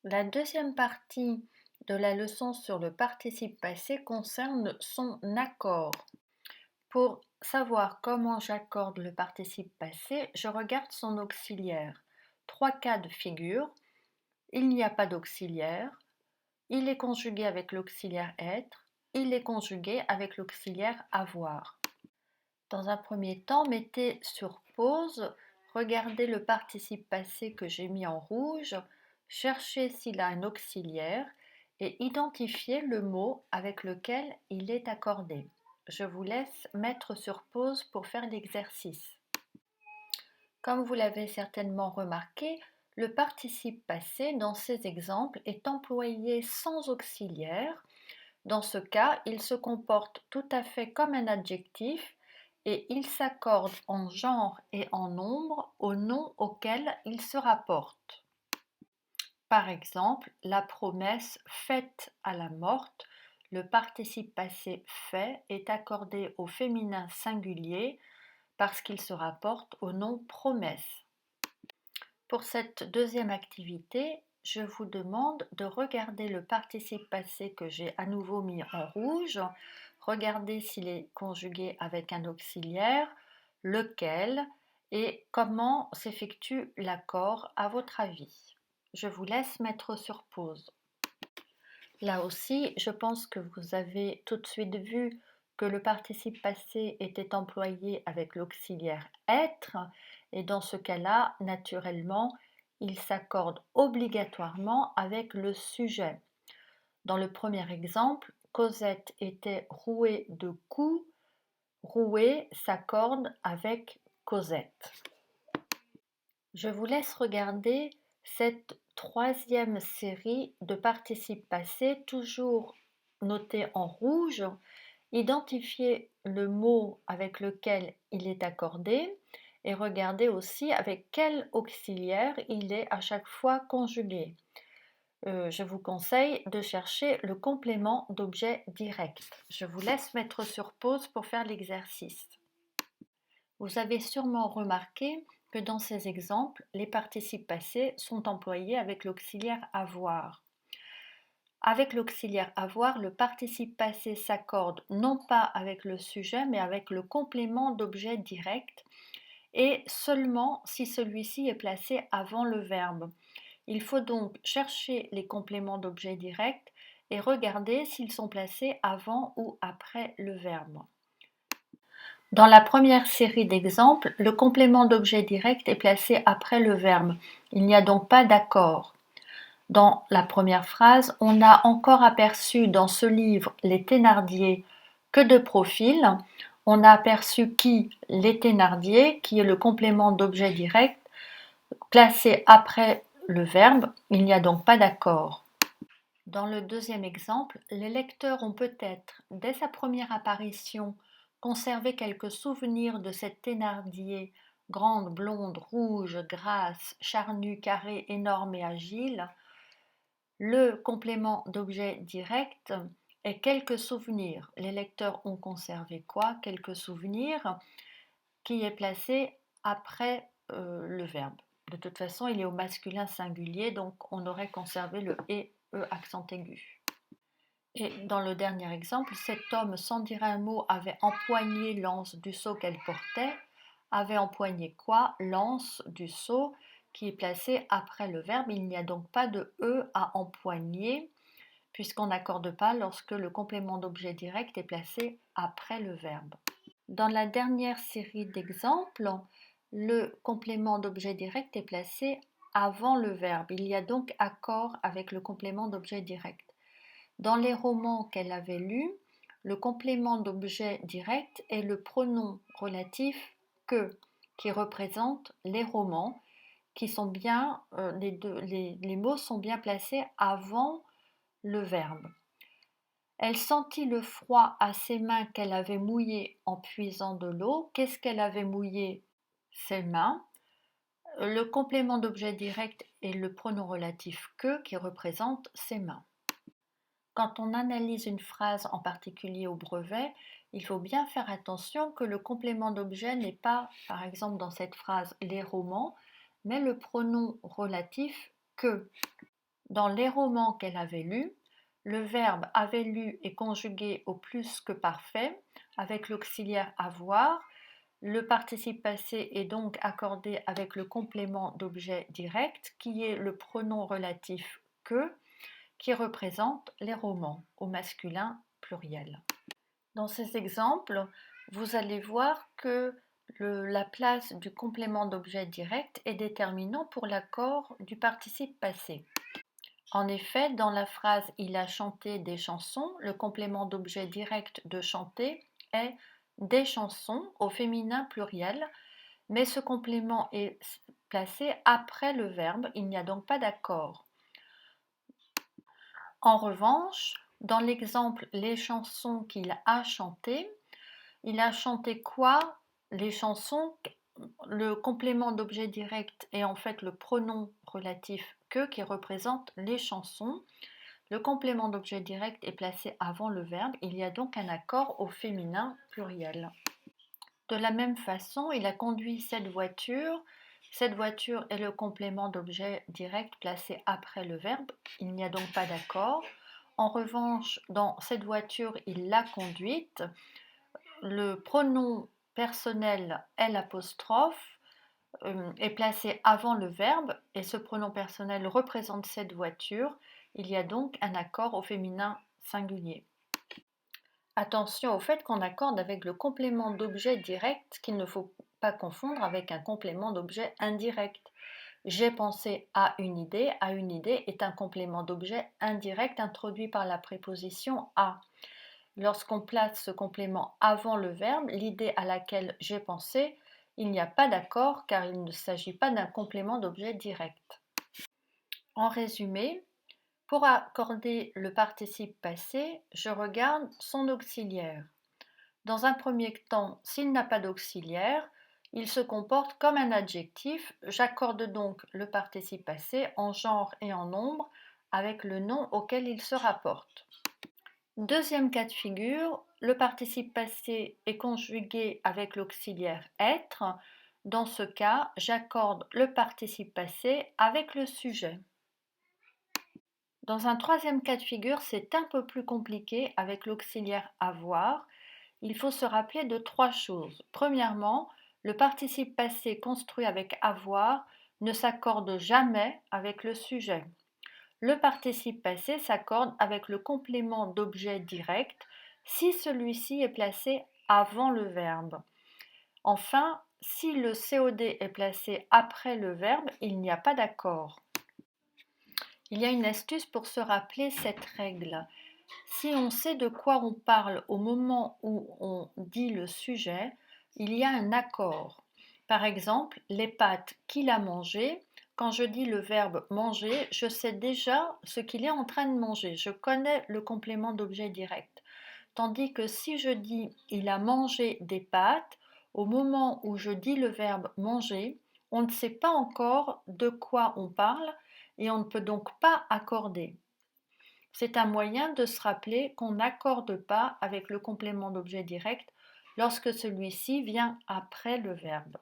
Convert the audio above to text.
La deuxième partie de la leçon sur le participe passé concerne son accord. Pour savoir comment j'accorde le participe passé, je regarde son auxiliaire. Trois cas de figure. Il n'y a pas d'auxiliaire. Il est conjugué avec l'auxiliaire être. Il est conjugué avec l'auxiliaire avoir. Dans un premier temps, mettez sur pause, regardez le participe passé que j'ai mis en rouge, cherchez s'il a un auxiliaire et identifiez le mot avec lequel il est accordé. Je vous laisse mettre sur pause pour faire l'exercice. Comme vous l'avez certainement remarqué, le participe passé dans ces exemples est employé sans auxiliaire. Dans ce cas, il se comporte tout à fait comme un adjectif et il s'accorde en genre et en nombre au nom auquel il se rapporte. Par exemple, la promesse faite à la morte, le participe passé fait est accordé au féminin singulier parce qu'il se rapporte au nom promesse. Pour cette deuxième activité, je vous demande de regarder le participe passé que j'ai à nouveau mis en rouge. Regardez s'il est conjugué avec un auxiliaire, lequel et comment s'effectue l'accord à votre avis. Je vous laisse mettre sur pause. Là aussi, je pense que vous avez tout de suite vu que le participe passé était employé avec l'auxiliaire être et dans ce cas-là, naturellement, il s'accorde obligatoirement avec le sujet. Dans le premier exemple, Cosette était rouée de coups. Rouée s'accorde avec Cosette. Je vous laisse regarder cette troisième série de participes passés, toujours notés en rouge. Identifiez le mot avec lequel il est accordé et regardez aussi avec quel auxiliaire il est à chaque fois conjugué. Je vous conseille de chercher le complément d'objet direct. Je vous laisse mettre sur pause pour faire l'exercice. Vous avez sûrement remarqué que dans ces exemples, les participes passés sont employés avec l'auxiliaire avoir. Avec l'auxiliaire avoir, le participe passé s'accorde non pas avec le sujet, mais avec le complément d'objet direct, et seulement si celui-ci est placé avant le verbe. Il faut donc chercher les compléments d'objet direct et regarder s'ils sont placés avant ou après le verbe. Dans la première série d'exemples, le complément d'objet direct est placé après le verbe. Il n'y a donc pas d'accord. Dans la première phrase, on a encore aperçu dans ce livre les Thénardier que de profil. On a aperçu qui? Les Thénardier, qui est le complément d'objet direct, placé après le verbe. Il n'y a donc pas d'accord. Dans le deuxième exemple, les lecteurs ont peut-être, dès sa première apparition, conservé quelques souvenirs de cette Thénardier, grande, blonde, rouge, grasse, charnue, carrée, énorme et agile. Le complément d'objet direct est quelques souvenirs. Les lecteurs ont conservé quoi? Quelques souvenirs qui est placé après le verbe. De toute façon, il est au masculin singulier, donc on aurait conservé le et accent aigu. Et dans le dernier exemple, cet homme, sans dire un mot, avait empoigné l'anse du seau qu'elle portait. Avait empoigné quoi? L'anse du seau qui est placé après le verbe. Il n'y a donc pas de E à empoigner puisqu'on n'accorde pas lorsque le complément d'objet direct est placé après le verbe. Dans la dernière série d'exemples, le complément d'objet direct est placé avant le verbe. Il y a donc accord avec le complément d'objet direct. Dans les romans qu'elle avait lus, le complément d'objet direct est le pronom relatif que, qui représente les romans, qui sont bien, les mots sont bien placés avant le verbe. Elle sentit le froid à ses mains qu'elle avait mouillées en puisant de l'eau. Qu'est-ce qu'elle avait mouillé? Ses mains. Le complément d'objet direct est le pronom relatif que qui représente ses mains. Quand on analyse une phrase en particulier au brevet, il faut bien faire attention que le complément d'objet n'est pas, par exemple dans cette phrase, les romans, mais le pronom relatif que. Dans les romans qu'elle avait lus, le verbe avait lu est conjugué au plus que parfait avec l'auxiliaire avoir. Le participe passé est donc accordé avec le complément d'objet direct qui est le pronom relatif que qui représente les romans au masculin pluriel. Dans ces exemples, vous allez voir que la place du complément d'objet direct est déterminant pour l'accord du participe passé. En effet, dans la phrase Il a chanté des chansons, le complément d'objet direct de chanter est des chansons au féminin pluriel, mais ce complément est placé après le verbe, il n'y a donc pas d'accord. En revanche, dans l'exemple les chansons qu'il a chantées, il a chanté quoi? Les chansons, le complément d'objet direct est en fait le pronom relatif que qui représente les chansons. Le complément d'objet direct est placé avant le verbe, il y a donc un accord au féminin pluriel. De la même façon, il a conduit cette voiture. Cette voiture est le complément d'objet direct placé après le verbe, il n'y a donc pas d'accord. En revanche, dans cette voiture, il l'a conduite. Le pronom personnel L' est placé avant le verbe et ce pronom personnel représente cette voiture. Il y a donc un accord au féminin singulier. Attention au fait qu'on accorde avec le complément d'objet direct qu'il ne faut pas confondre avec un complément d'objet indirect. J'ai pensé à une idée est un complément d'objet indirect introduit par la préposition à. Lorsqu'on place ce complément avant le verbe, l'idée à laquelle j'ai pensé, il n'y a pas d'accord car il ne s'agit pas d'un complément d'objet direct. En résumé, pour accorder le participe passé, je regarde son auxiliaire. Dans un premier temps, s'il n'a pas d'auxiliaire, il se comporte comme un adjectif. J'accorde donc le participe passé en genre et en nombre avec le nom auquel il se rapporte. Deuxième cas de figure, le participe passé est conjugué avec l'auxiliaire être. Dans ce cas, j'accorde le participe passé avec le sujet. Dans un troisième cas de figure, c'est un peu plus compliqué avec l'auxiliaire avoir. Il faut se rappeler de trois choses. Premièrement, le participe passé construit avec avoir ne s'accorde jamais avec le sujet. Le participe passé s'accorde avec le complément d'objet direct si celui-ci est placé avant le verbe. Enfin, si le COD est placé après le verbe, il n'y a pas d'accord. Il y a une astuce pour se rappeler cette règle. Si on sait de quoi on parle au moment où on dit le sujet, il y a un accord. Par exemple, les pâtes qu'il a mangées, quand je dis le verbe manger, je sais déjà ce qu'il est en train de manger. Je connais le complément d'objet direct. Tandis que si je dis il a mangé des pâtes, au moment où je dis le verbe manger, on ne sait pas encore de quoi on parle et on ne peut donc pas accorder. C'est un moyen de se rappeler qu'on n'accorde pas avec le complément d'objet direct lorsque celui-ci vient après le verbe.